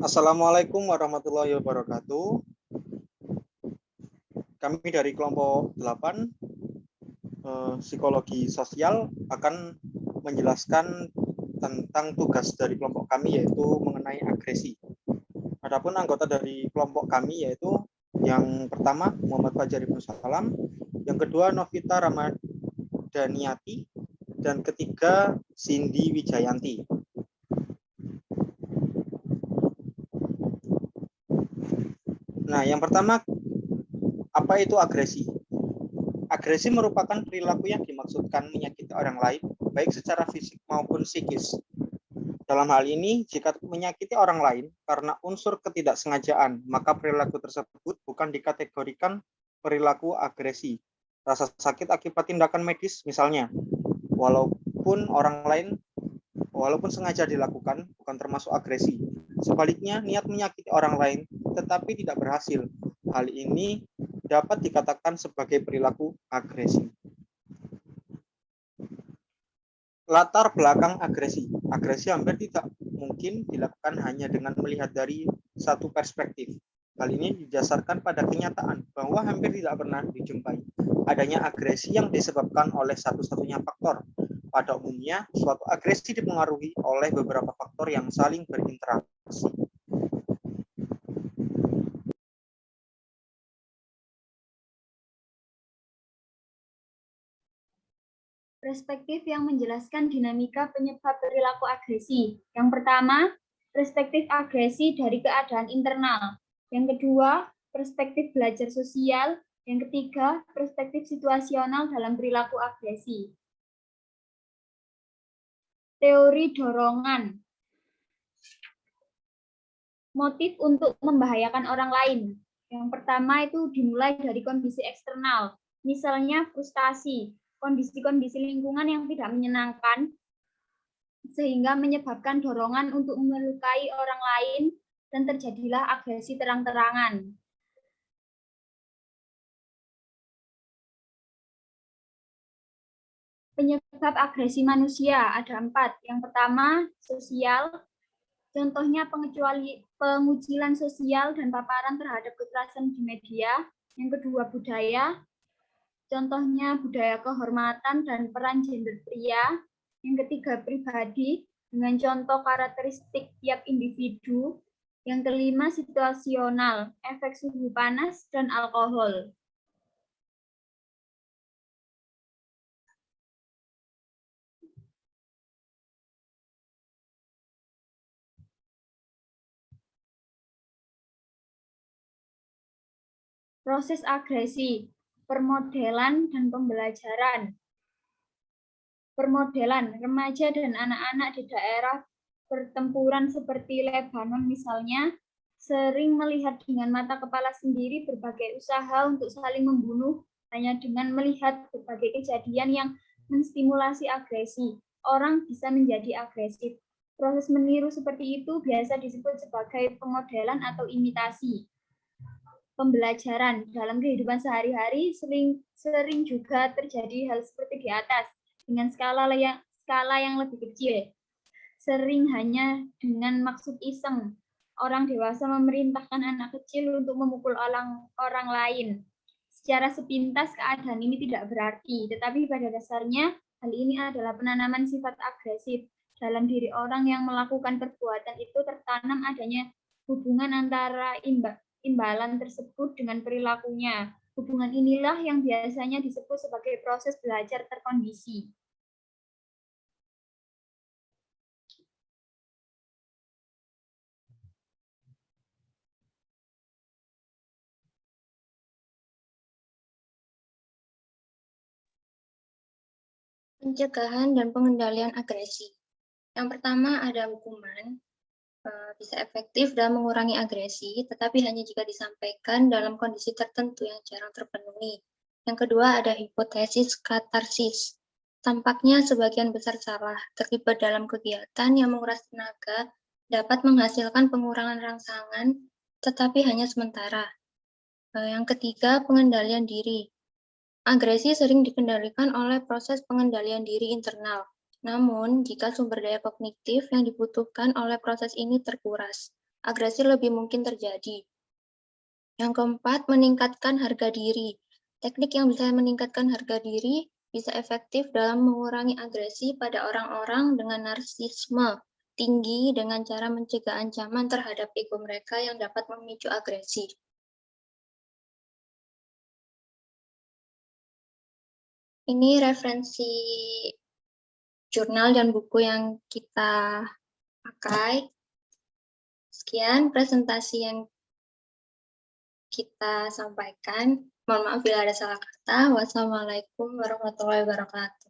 Assalamualaikum warahmatullahi wabarakatuh. Kami dari kelompok 8 psikologi sosial akan menjelaskan tentang tugas dari kelompok kami, yaitu mengenai agresi. Adapun anggota dari kelompok kami yaitu yang pertama Muhammad Fajar Ibnu Salam, yang kedua Novita Ramadhaniati, dan ketiga Cindy Wijayanti. Nah, yang pertama, apa itu agresi? Agresi merupakan perilaku yang dimaksudkan menyakiti orang lain, baik secara fisik maupun psikis. Dalam hal ini, jika menyakiti orang lain karena unsur ketidaksengajaan, maka perilaku tersebut bukan dikategorikan perilaku agresi. Rasa sakit akibat tindakan medis, misalnya, walaupun sengaja dilakukan, bukan termasuk agresi. Sebaliknya, niat menyakiti orang lain tetapi tidak berhasil. Hal ini dapat dikatakan sebagai perilaku agresi. Latar belakang agresi. Agresi hampir tidak mungkin dilakukan hanya dengan melihat dari satu perspektif. Hal ini didasarkan pada kenyataan bahwa hampir tidak pernah dijumpai adanya agresi yang disebabkan oleh satu-satunya faktor. Pada umumnya, suatu agresi dipengaruhi oleh beberapa faktor yang saling berinteraksi. Perspektif yang menjelaskan dinamika penyebab perilaku agresi. Yang pertama, perspektif agresi dari keadaan internal. Yang kedua, perspektif belajar sosial. Yang ketiga, perspektif situasional dalam perilaku agresi. Teori dorongan. Motif untuk membahayakan orang lain. Yang pertama itu dimulai dari kondisi eksternal, misalnya frustasi, kondisi-kondisi lingkungan yang tidak menyenangkan, sehingga menyebabkan dorongan untuk melukai orang lain dan terjadilah agresi terang-terangan. Penyebab agresi manusia ada 4. Yang pertama, sosial. Contohnya pengucilan sosial dan paparan terhadap kekerasan di media. Yang kedua, budaya. Contohnya budaya kehormatan dan peran gender pria. Yang ketiga, pribadi dengan contoh karakteristik tiap individu. Yang kelima, situasional, efek suhu panas dan alkohol. Proses agresi, permodelan dan pembelajaran. Permodelan, remaja dan anak-anak di daerah pertempuran seperti Lebanon misalnya, sering melihat dengan mata kepala sendiri berbagai usaha untuk saling membunuh hanya dengan melihat berbagai kejadian yang menstimulasi agresi. Orang bisa menjadi agresif. Proses meniru seperti itu biasa disebut sebagai pemodelan atau imitasi. Pembelajaran dalam kehidupan sehari-hari sering juga terjadi hal seperti di atas dengan skala yang lebih kecil. Sering hanya dengan maksud iseng. Orang dewasa memerintahkan anak kecil untuk memukul orang lain. Secara sepintas keadaan ini tidak berarti, tetapi pada dasarnya hal ini adalah penanaman sifat agresif dalam diri orang yang melakukan perbuatan itu. Tertanam adanya hubungan antara imbalan tersebut dengan perilakunya. Hubungan inilah yang biasanya disebut sebagai proses belajar terkondisi. Pencegahan dan pengendalian agresi. Yang pertama ada hukuman, bisa efektif dalam mengurangi agresi, tetapi hanya jika disampaikan dalam kondisi tertentu yang jarang terpenuhi. Yang kedua ada hipotesis katarsis. Tampaknya sebagian besar salah terlibat dalam kegiatan yang menguras tenaga dapat menghasilkan pengurangan rangsangan, tetapi hanya sementara. Yang ketiga, pengendalian diri. Agresi sering dikendalikan oleh proses pengendalian diri internal. Namun, jika sumber daya kognitif yang dibutuhkan oleh proses ini terkuras, agresi lebih mungkin terjadi. Yang keempat, meningkatkan harga diri. Teknik yang bisa meningkatkan harga diri bisa efektif dalam mengurangi agresi pada orang-orang dengan narsisme tinggi dengan cara mencegah ancaman terhadap ego mereka yang dapat memicu agresi. Ini referensi jurnal dan buku yang kita pakai. Sekian presentasi yang kita sampaikan. Mohon maaf bila ada salah kata. Wassalamualaikum warahmatullahi wabarakatuh.